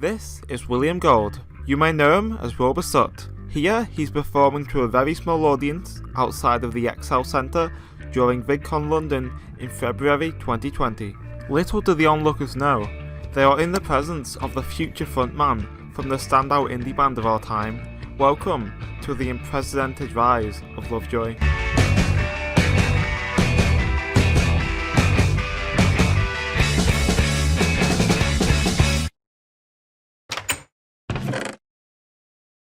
This is William Gold. You may know him as Wilbur Soot. Here, he's performing to a very small audience outside of the Excel Centre during VidCon London in February 2020. Little do the onlookers know, they are in the presence of the future frontman from the standout indie band of our time. Welcome to the unprecedented rise of Lovejoy.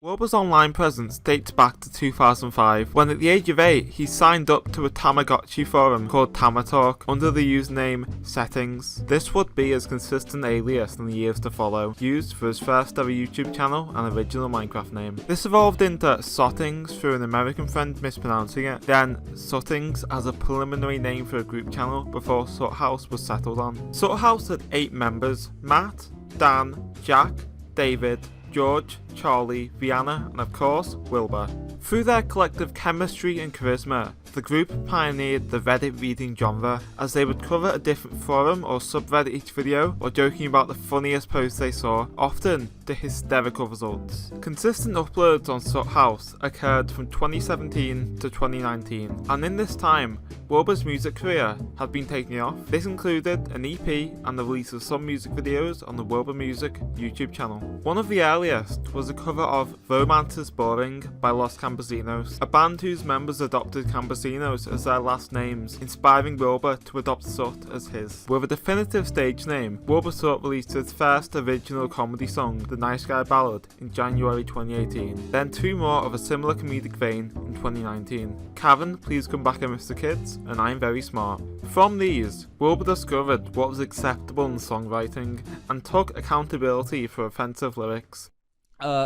Wilbur's online presence dates back to 2005, when at the age of 8 he signed up to a Tamagotchi forum called Tamatalk under the username Settings. This would be his consistent alias in the years to follow, used for his first ever YouTube channel and original Minecraft name. This evolved into Sottings through an American friend mispronouncing it, then Sottings as a preliminary name for a group channel before Soot House was settled on. Soot House had 8 members: Matt, Dan, Jack, David, George, Charlie, Vienna, and of course, Wilbur. Through their collective chemistry and charisma, the group pioneered the Reddit reading genre, as they would cover a different forum or subreddit each video, or joking about the funniest posts they saw, often to hysterical results. Consistent uploads on Soot House occurred from 2017 to 2019, and in this time, Wilbur's music career had been taking off. This included an EP and the release of some music videos on the Wilbur Music YouTube channel. One of the earliest was a cover of Romance is Boring by Los Campesinos, a band whose members adopted Campesinos as their last names, inspiring Wilbur to adopt Soot as his. With a definitive stage name, Wilbur Soot released his first original comedy song, The Nice Guy Ballad, in January 2018, then 2 more of a similar comedic vein in 2019. Karen, Please Come Back and Mr. Kids, and I'm Very Smart. From these, Wilbur discovered what was acceptable in songwriting and took accountability for offensive lyrics.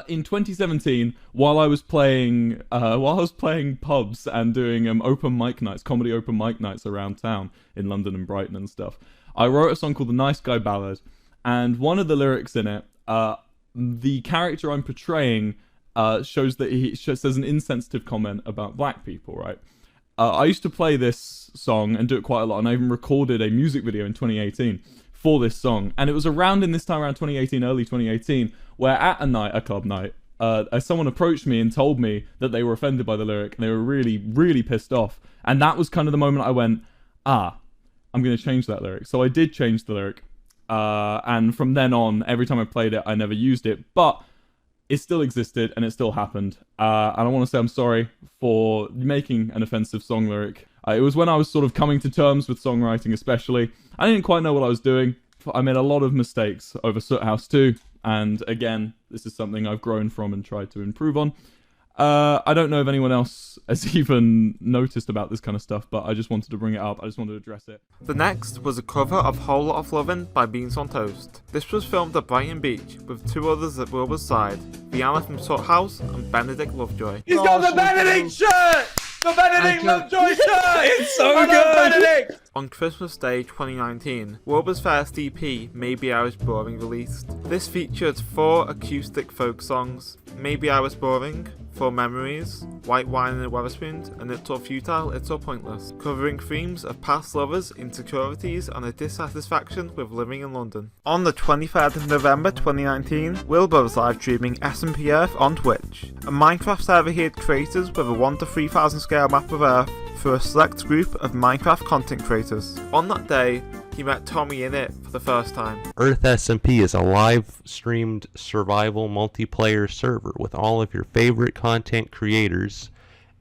In 2017, while I was playing pubs and doing open mic nights, comedy open mic nights around town in London and Brighton and stuff, I wrote a song called The Nice Guy Ballad, and one of the lyrics in it, the character I'm portraying shows that he says an insensitive comment about black people, right? I used to play this song and do it quite a lot, and I even recorded a music video in 2018 for this song. And it was around 2018, early 2018, where at a club night, someone approached me and told me that they were offended by the lyric, and they were really, really pissed off. And that was kind of the moment I went, I'm going to change that lyric. So I did change the lyric. And from then on, every time I played it, I never used it. But it still existed, and it still happened. And I want to say I'm sorry for making an offensive song lyric. It was when I was sort of coming to terms with songwriting, especially. I didn't quite know what I was doing. I made a lot of mistakes over Soot House 2. And again, this is something I've grown from and tried to improve on. I don't know if anyone else has even noticed about this kind of stuff, but I just wanted to bring it up. I just wanted to address it. The next was a cover of Whole Lot of Lovin' by Beans on Toast. This was filmed at Brighton Beach with 2 others at Wilbur's side, Vienna from Soot House and Benedict Lovejoy. He's got the Benedict shirt! The Benedict Lovejoy shirt! It's so good! Benedict! On Christmas Day 2019, Wilbur's first EP, Maybe I Was Boring, released. This featured 4 acoustic folk songs: Maybe I Was Boring, For Memories, White Wine and a Wetherspoon, and It's All Futile, It's All Pointless, covering themes of past lovers, insecurities, and a dissatisfaction with living in London. On the 23rd of November 2019, Wilbur was live streaming SMP Earth on Twitch, a Minecraft server he had created with a 1 to 3000 scale map of Earth for a select group of Minecraft content creators. On that day, he met Tommy Innit for the first time. Earth SMP is a live-streamed survival multiplayer server with all of your favorite content creators,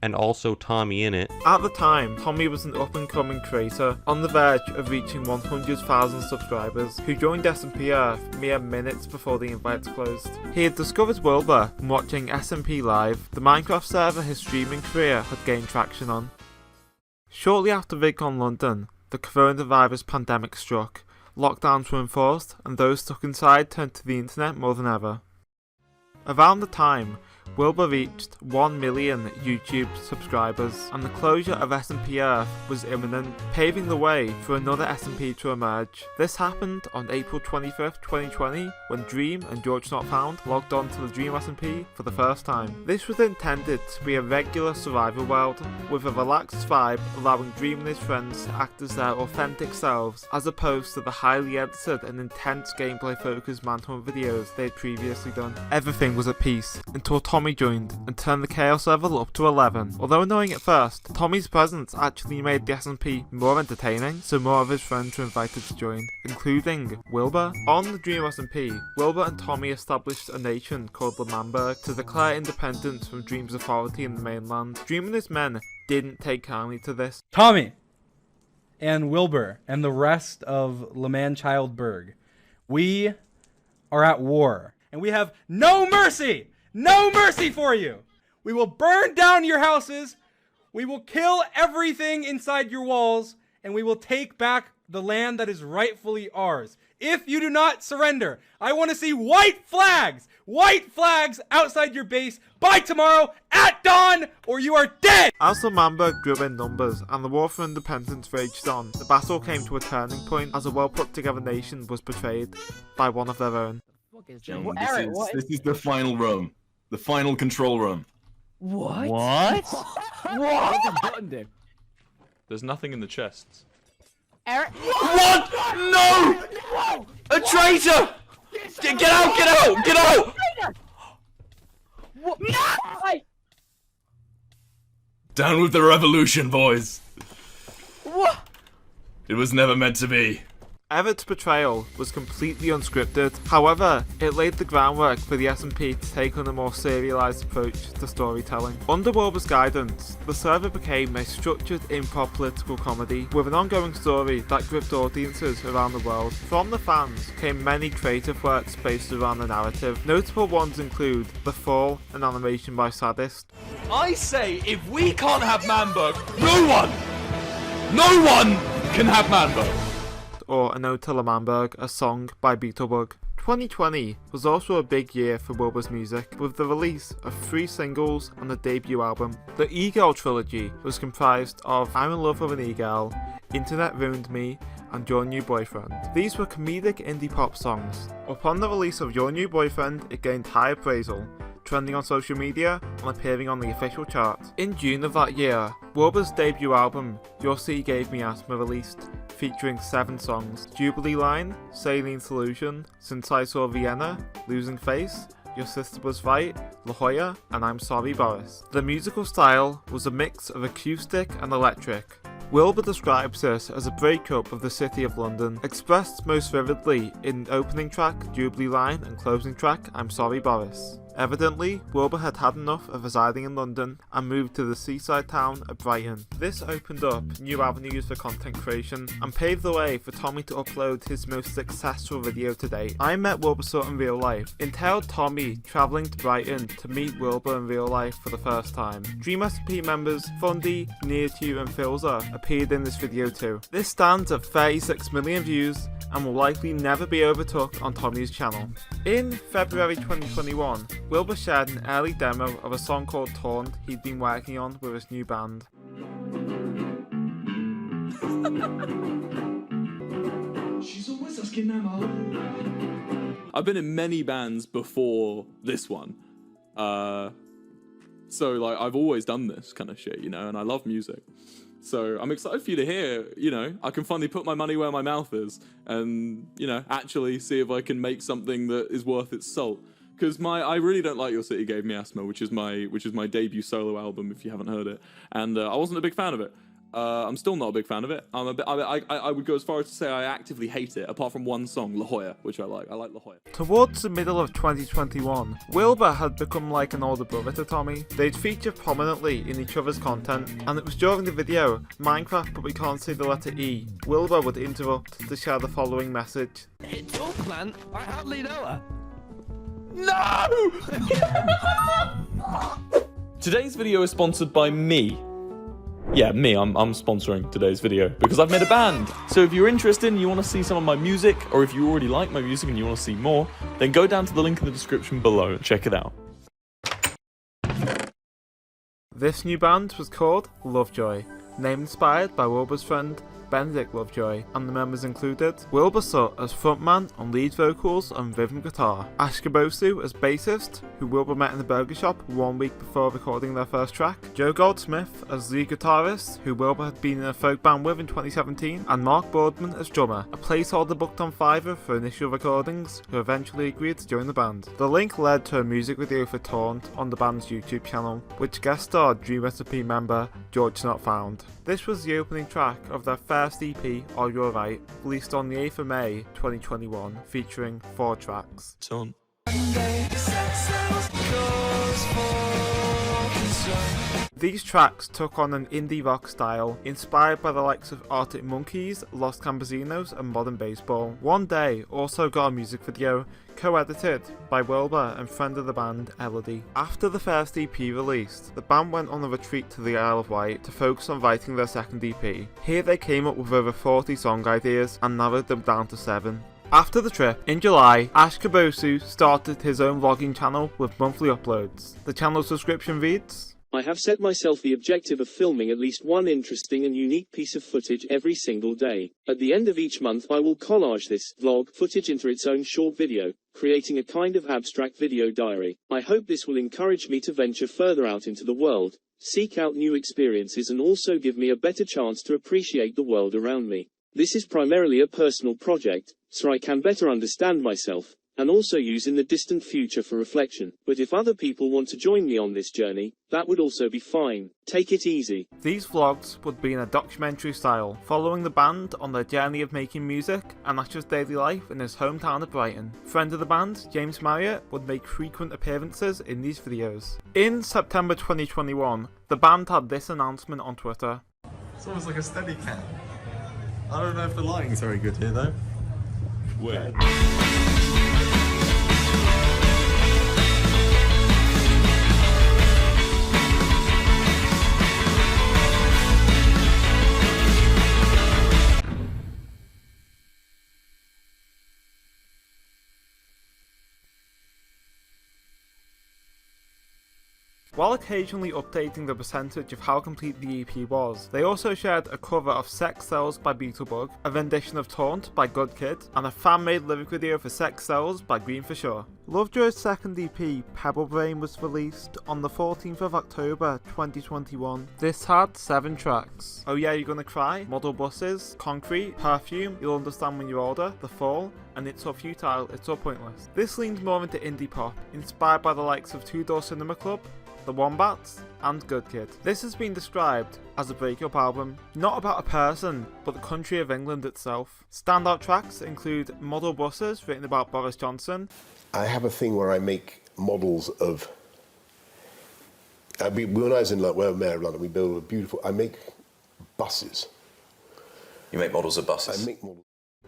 and also Tommy Innit. At the time, Tommy was an up-and-coming creator on the verge of reaching 100,000 subscribers, who joined SMP Earth mere minutes before the invites closed. He had discovered Wilbur from watching SMP Live, the Minecraft server his streaming career had gained traction on. Shortly after VidCon London, the coronavirus pandemic struck, lockdowns were enforced, and those stuck inside turned to the internet more than ever. Around the time, Wilbur reached 1 million YouTube subscribers, and the closure of S&P Earth was imminent, paving the way for another S&P to emerge. This happened on April 25th, 2020, when Dream and George Not Found logged on to the Dream S&P for the first time. This was intended to be a regular survival world, with a relaxed vibe allowing Dream and his friends to act as their authentic selves, as opposed to the highly edited and intense gameplay-focused manhunt videos they had previously done. Everything was at peace, until Tommy joined and turned the chaos level up to 11. Although annoying at first, Tommy's presence actually made the S&P more entertaining, so more of his friends were invited to join, including Wilbur. On the Dream S&P, Wilbur and Tommy established a nation called L'Manberg to declare independence from Dream's authority in the mainland. Dream and his men didn't take kindly to this. Tommy and Wilbur and the rest of L'Manchildberg, we are at war, and we have no mercy! No mercy for you! We will burn down your houses, we will kill everything inside your walls, and we will take back the land that is rightfully ours. If you do not surrender, I want to see white flags outside your base by tomorrow at dawn, or you are dead! As L'Manberg grew in numbers and the war for independence raged on, the battle came to a turning point as a well put together nation was betrayed by one of their own. Gentlemen, this is the final room. The final control room. What? What? What's the button do? There's nothing in the chests. Eric? What? No! A traitor! Get out! Get out! Get out! What? No! Down with the revolution, boys. What? It was never meant to be. Everett's betrayal was completely unscripted, however, it laid the groundwork for the S&P to take on a more serialised approach to storytelling. Under Wilbur's guidance, the server became a structured improv political comedy with an ongoing story that gripped audiences around the world. From the fans came many creative works based around the narrative. Notable ones include The Fall, an animation by Sadist. I say, if we can't have Manberg, no one can have Manberg. Or A Note to L'Manberg, a song by Beetlebug. 2020 was also a big year for Wilbur's music, with the release of 3 singles and a debut album. The E-Girl trilogy was comprised of I'm in Love with an E-Girl, Internet Ruined Me, and Your New Boyfriend. These were comedic indie pop songs. Upon the release of Your New Boyfriend, it gained high appraisal, trending on social media and appearing on the official chart. In June of that year, Wilbur's debut album, Your City Gave Me Asthma, released, featuring 7 songs: Jubilee Line, Saline Solution, Since I Saw Vienna, Losing Face, Your Sister Was Right, La Jolla, and I'm Sorry Boris. The musical style was a mix of acoustic and electric. Wilbur describes this as a breakup of the City of London, expressed most vividly in opening track Jubilee Line and closing track I'm Sorry Boris. Evidently, Wilbur had had enough of residing in London and moved to the seaside town of Brighton. This opened up new avenues for content creation and paved the way for Tommy to upload his most successful video to date. I Met Wilbur Soot in Real Life entailed Tommy travelling to Brighton to meet Wilbur in real life for the first time. Dream S&P members Fundy, Neartu and Filza appeared in this video too. This stands at 36 million views and will likely never be overtook on Tommy's channel. In February 2021, Wilbur shared an early demo of a song called Torn he'd been working on with his new band. I've been in many bands before this one. So like I've always done this kind of shit, you know, and I love music. So I'm excited for you to hear, you know, I can finally put my money where my mouth is and, you know, actually see if I can make something that is worth its salt. Because I really don't like Your City Gave Me Asthma, which is my debut solo album, if you haven't heard it. And I wasn't a big fan of it. I'm still not a big fan of it. I would go as far as to say I actively hate it, apart from one song, La Jolla, which I like. I like La Jolla. Towards the middle of 2021, Wilbur had become like an older brother to Tommy. They'd feature prominently in each other's content, and it was during the video, Minecraft but we can't say the letter E, Wilbur would interrupt to share the following message. It's your plan. I hardly know her. No! Today's video is sponsored by me. Yeah, me, I'm sponsoring today's video because I've made a band. So if you're interested and you want to see some of my music, or if you already like my music and you want to see more, then go down to the link in the description below and check it out. This new band was called Lovejoy, name inspired by Wilbur's friend Benedict Lovejoy, and the members included Wilbur Soot as frontman on lead vocals and rhythm guitar, Ashkabosu as bassist, who Wilbur met in the burger shop 1 week before recording their first track, Joe Goldsmith as lead guitarist, who Wilbur had been in a folk band with in 2017, and Mark Boardman as drummer, a placeholder booked on Fiverr for initial recordings, who eventually agreed to join the band. The link led to a music video for Taunt on the band's YouTube channel, which guest starred Dream Recipe member George Not Found. This was the opening track of their first EP, Are You Alright, released on the 8th of May 2021, featuring 4 tracks. Taunt. These tracks took on an indie rock style, inspired by the likes of Arctic Monkeys, Los Campesinos and Modern Baseball. One Day also got a music video, co-edited by Wilbur and friend of the band, Elodie. After the first EP released, the band went on a retreat to the Isle of Wight to focus on writing their second EP. Here they came up with over 40 song ideas and narrowed them down to 7. After the trip, in July, Ashkabosu started his own vlogging channel with monthly uploads. The channel's description reads, I have set myself the objective of filming at least one interesting and unique piece of footage every single day. At the end of each month I will collage this vlog footage into its own short video, creating a kind of abstract video diary. I hope this will encourage me to venture further out into the world, seek out new experiences and also give me a better chance to appreciate the world around me. This is primarily a personal project, so I can better understand myself, and also use in the distant future for reflection. But if other people want to join me on this journey, that would also be fine. Take it easy. These vlogs would be in a documentary style, following the band on their journey of making music and Ash's daily life in his hometown of Brighton. Friend of the band, James Marriott, would make frequent appearances in these videos. In September 2021, the band had this announcement on Twitter. It's almost like a steady cam. I don't know if the lighting's very good here though. Where? While occasionally updating the percentage of how complete the EP was, they also shared a cover of Sex Cells by Beetlebug, a rendition of Taunt by Good Kid, and a fan-made lyric video for Sex Cells by Green for Sure. Lovejoy's second EP, Pebble Brain, was released on the 14th of October 2021. This had 7 tracks. Oh Yeah, You're Gonna Cry, Model Buses, Concrete, Perfume, You'll Understand When You're Older, The Fall, and It's So Futile, It's So Pointless. This leans more into indie pop, inspired by the likes of Two Door Cinema Club, The Wombats, and Good Kid. This has been described as a breakup album, not about a person, but the country of England itself. Standout tracks include Model Buses, written about Boris Johnson. I have a thing where I make models of... when I was in London, mayor of London, we build a beautiful... I make buses. You make models of buses? I make models.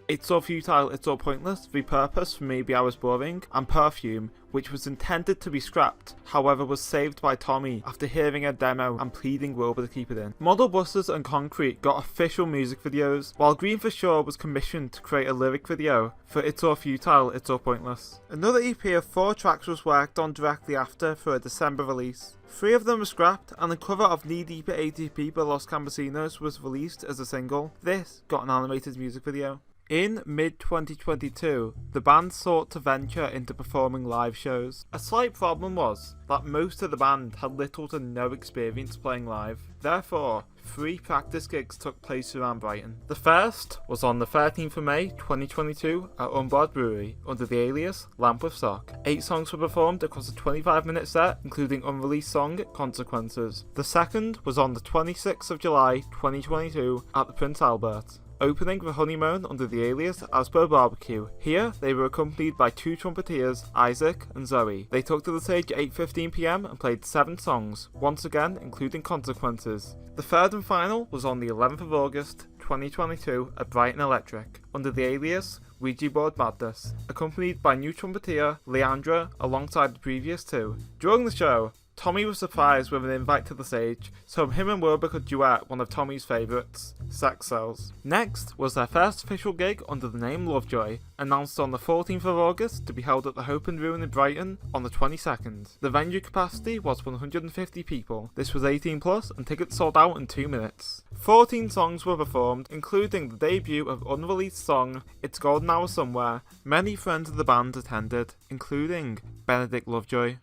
It's So Futile, It's So Pointless, repurposed for Maybe I Was Boring, and Perfume, which was intended to be scrapped, however was saved by Tommy after hearing a demo and pleading Wilbur to keep it in. Model Buses and Concrete got official music videos, while Green for Sure was commissioned to create a lyric video for It's So Futile, It's So Pointless. Another EP of 4 tracks was worked on directly after for a December release. 3 of them were scrapped, and the cover of Knee Deeper ATP by Los Campesinos was released as a single. This got an animated music video. In mid-2022, the band sought to venture into performing live shows. A slight problem was that most of the band had little to no experience playing live. Therefore, 3 practice gigs took place around Brighton. The first was on the 13th of May 2022 at Umbard Brewery under the alias Lamp with Sock. 8 songs were performed across a 25-minute set, including unreleased song Consequences. The second was on the 26th of July 2022 at the Prince Albert, opening the Honeymoon under the alias Aspo Barbecue. Here, they were accompanied by 2 trumpeteers, Isaac and Zoe. They took to the stage at 8:15 PM and played 7 songs, once again including Consequences. The third and final was on the 11th of August 2022 at Brighton Electric, under the alias Ouija Board Madness, accompanied by new trumpeter Leandra alongside the previous 2. During the show, Tommy was surprised with an invite to the stage, so him and Wilbur could duet one of Tommy's favourites, Sex Cells. Next was their first official gig under the name Lovejoy, announced on the 14th of August to be held at the Hope and Ruin in Brighton on the 22nd. The venue capacity was 150 people. This was 18 plus and tickets sold out in 2 minutes. 14 songs were performed, including the debut of unreleased song It's Golden Hour Somewhere. Many friends of the band attended, including Benedict Lovejoy.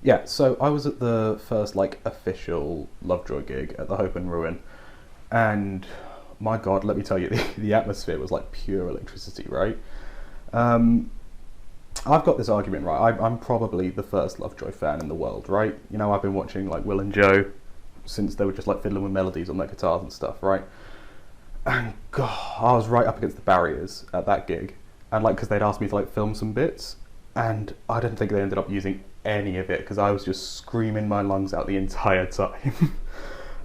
Yeah, so I was at the first official Lovejoy gig at the Hope and Ruin, and my god, let me tell you, the atmosphere was like pure electricity, right? I've got this argument, right? I'm probably the first Lovejoy fan in the world, right? You know, I've been watching Will and Joe since they were just fiddling with melodies on their guitars and stuff, right? And god, I was right up against the barriers at that gig, and because they'd asked me to film some bits, and I didn't think they ended up using any of it because I was just screaming my lungs out the entire time.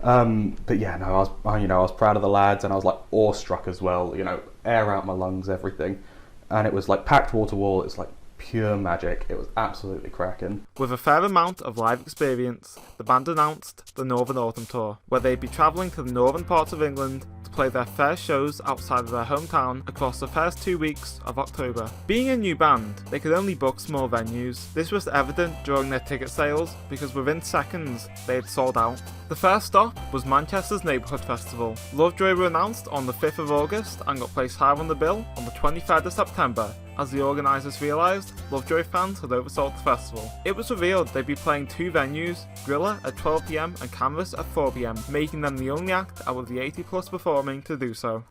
But yeah, no, I was proud of the lads, and I was awestruck as well. You know, air out my lungs, everything, and it was packed wall to wall. It's pure magic. It was absolutely cracking. With a fair amount of live experience, the band announced the Northern Autumn Tour, where they'd be travelling to the northern parts of England to play their first shows outside of their hometown across the first 2 weeks of October. Being a new band, they could only book small venues. This was evident during their ticket sales because within seconds they had sold out. The first stop was Manchester's Neighbourhood Festival. Lovejoy were announced on the 5th of August and got placed higher on the bill on the 23rd of September, as the organisers realised Lovejoy fans had oversold the festival. It was revealed they'd be playing 2 venues, Grilla at 12 PM and Canvas at 4 PM, making them the only act out of the 80 plus performing to do so.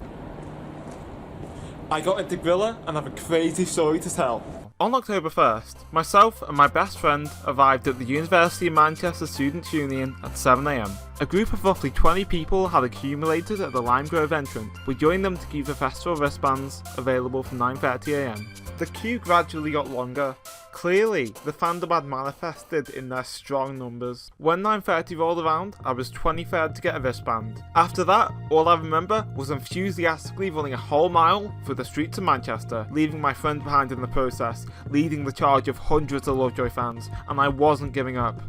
I got into Grilla and have a crazy story to tell. On October 1st, myself and my best friend arrived at the University of Manchester Students' Union at 7 AM. A group of roughly 20 people had accumulated at the Lime Grove entrance. We joined them to keep the festival wristbands available from 9:30 AM. The queue gradually got longer. Clearly, the fandom had manifested in their strong numbers. When 9:30 rolled around, I was 23rd to get a wristband. After that, all I remember was enthusiastically running a whole mile through the streets of Manchester, leaving my friend behind in the process, leading the charge of hundreds of Lovejoy fans, and I wasn't giving up.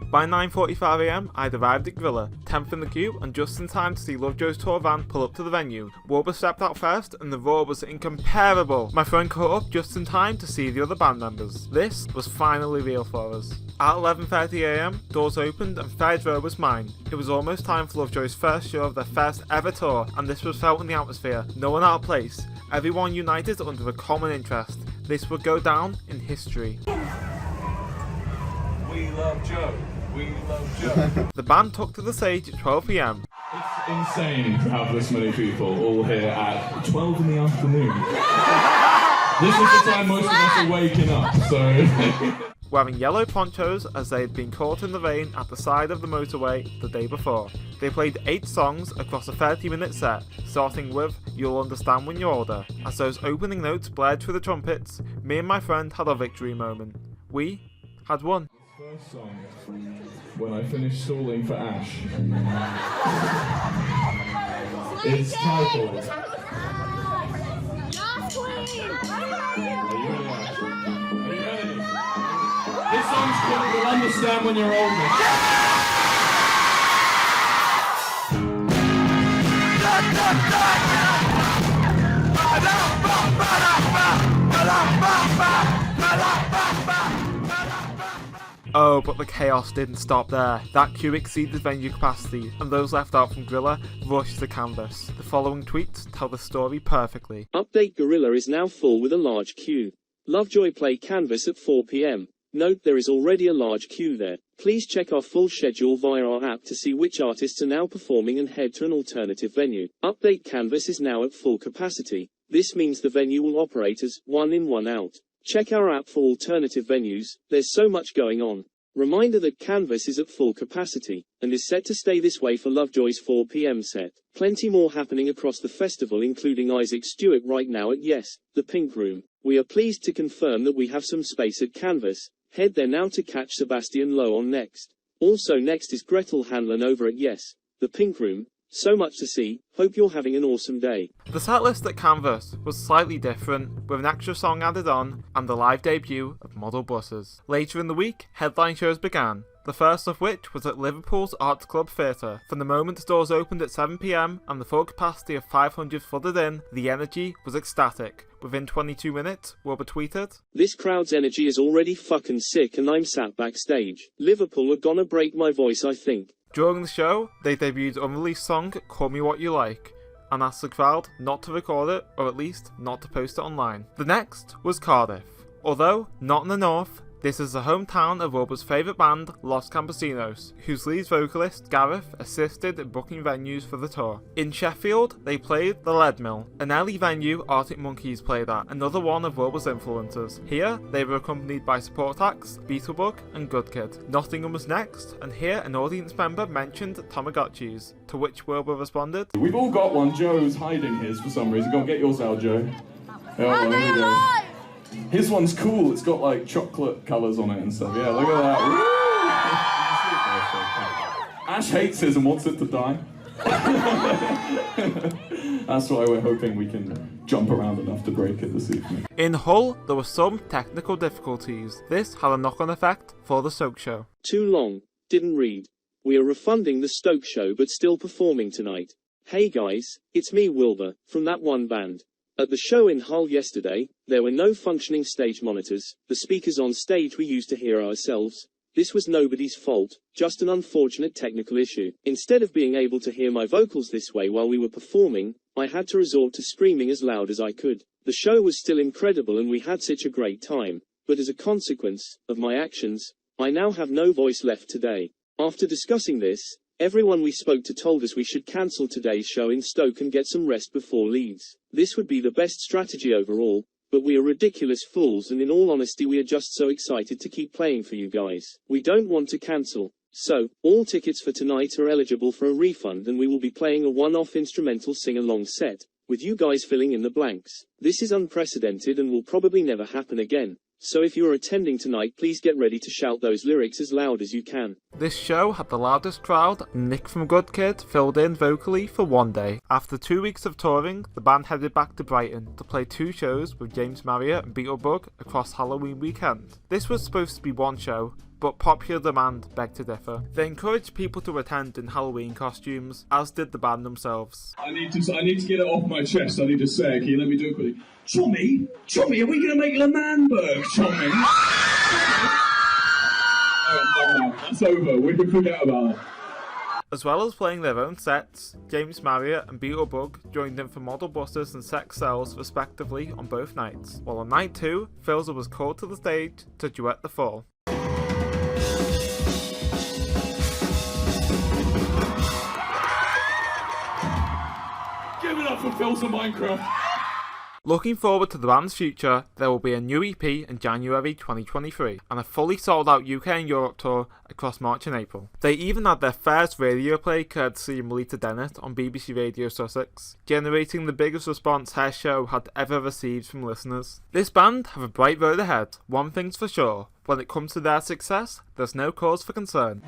By 9:45 AM, I'd arrived at Grilla, 10th in the queue, and just in time to see Lovejoy's tour van pull up to the venue. Wilbur stepped out first, and the roar was incomparable. My friend caught up just in time to see the other band members. This was finally real for us. At 11:30 AM, doors opened and third row was mine. It was almost time for Lovejoy's first show of their first ever tour, and this was felt in the atmosphere. No one out of place. Everyone united under a common interest. This would go down in history. We love Joe. We love Joe. The band took to the stage at 12 PM. It's insane to have this many people all here at 12 in the afternoon. This is the time most of us are waking up, so... Wearing yellow ponchos as they had been caught in the rain at the side of the motorway the day before. They played 8 songs across a 30-minute set, starting with You'll Understand When You're Older. As those opening notes blared through the trumpets, me and my friend had a victory moment. We had won. First song, When I Finish Stalling for Ash, is titled... Are you ready? This song's called You'll Understand When You're Older. Oh, but the chaos didn't stop there. That queue exceeded venue capacity, and those left out from Grilla rushed to Canvas. The following tweets tell the story perfectly. Update: Gorilla is now full with a large queue. Lovejoy play Canvas at 4 PM. Note there is already a large queue there. Please check our full schedule via our app to see which artists are now performing and head to an alternative venue. Update: Canvas is now at full capacity. This means the venue will operate as 1 in 1 out. Check our app for alternative venues. There's so much going on. Reminder that Canvas is at full capacity, and is set to stay this way for Lovejoy's 4 PM set. Plenty more happening across the festival, including Isaac Stewart right now at Yes, the Pink Room. We are pleased to confirm that we have some space at Canvas. Head there now to catch Sebastian Lowe on next. Also next is Gretel Hanlon over at Yes, the Pink Room. So much to see, hope you're having an awesome day. The setlist at Canvas was slightly different, with an extra song added on and the live debut of Model Buses. Later in the week, headline shows began, the first of which was at Liverpool's Arts Club Theatre. From the moment the doors opened at 7 PM and the full capacity of 500 flooded in, the energy was ecstatic. Within 22 minutes, Wilbur tweeted, "This crowd's energy is already fucking sick and I'm sat backstage. Liverpool are gonna break my voice, I think." During the show, they debuted unreleased song Call Me What You Like, and asked the crowd not to record it, or at least not to post it online. The next was Cardiff. Although not in the north, this is the hometown of Wilbur's favourite band, Los Campesinos, whose lead vocalist, Gareth, assisted in booking venues for the tour. In Sheffield, they played the Lead Mill, an early venue Arctic Monkeys played at, another one of Wilbur's influences. Here, they were accompanied by support acts, Beetlebug and Good Kid. Nottingham was next, and here an audience member mentioned Tamagotchis, to which Wilbur responded, We've all got one. Joe's hiding his for some reason. Go and get yours out, Joe. Oh, there we go. His one's cool. It's got like chocolate colours on it and stuff. Yeah, look at that. Woo! Ash hates his and wants it to die. That's why we're hoping we can jump around enough to break it this evening. In Hull, there were some technical difficulties. This had a knock-on effect for the Stoke show. Too long, didn't read. We are refunding the Stoke show but still performing tonight. Hey guys, it's me Wilbur, from that one band. At the show in Hull yesterday, there were no functioning stage monitors, the speakers on stage we used to hear ourselves. This was nobody's fault, just an unfortunate technical issue. Instead of being able to hear my vocals this way while we were performing, I had to resort to screaming as loud as I could. The show was still incredible and we had such a great time, but as a consequence of my actions, I now have no voice left today. After discussing this, everyone we spoke to told us we should cancel today's show in Stoke and get some rest before Leeds. This would be the best strategy overall, but we are ridiculous fools and in all honesty we are just so excited to keep playing for you guys. We don't want to cancel. So, all tickets for tonight are eligible for a refund and we will be playing a one-off instrumental sing-along set, with you guys filling in the blanks. This is unprecedented and will probably never happen again. So if you are attending tonight, please get ready to shout those lyrics as loud as you can. This show had the loudest crowd, and Nick from Good Kid filled in vocally for one day. After 2 weeks of touring, the band headed back to Brighton to play 2 shows with James Marriott and Beetlebug across Halloween weekend. This was supposed to be one show, but popular demand begged to differ. They encouraged people to attend in Halloween costumes, as did the band themselves. I need to get it off my chest. I need to say it. Can you let me do it quickly? Chummy, are we going to make Lemanberg, Chummy? That's over. We can forget about it. As well as playing their own sets, James Marriott and Beetlebug joined in for Model Buses and Sex Cells respectively on both nights, while on night 2, Philza was called to the stage to duet the Fall. Give it up for Philza Minecraft. Looking forward to the band's future, there will be a new EP in January 2023 and a fully sold out UK and Europe tour across March and April. They even had their first radio play courtesy of Melita Dennett on BBC Radio Sussex, generating the biggest response her show had ever received from listeners. This band have a bright road ahead, one thing's for sure, when it comes to their success, there's no cause for concern.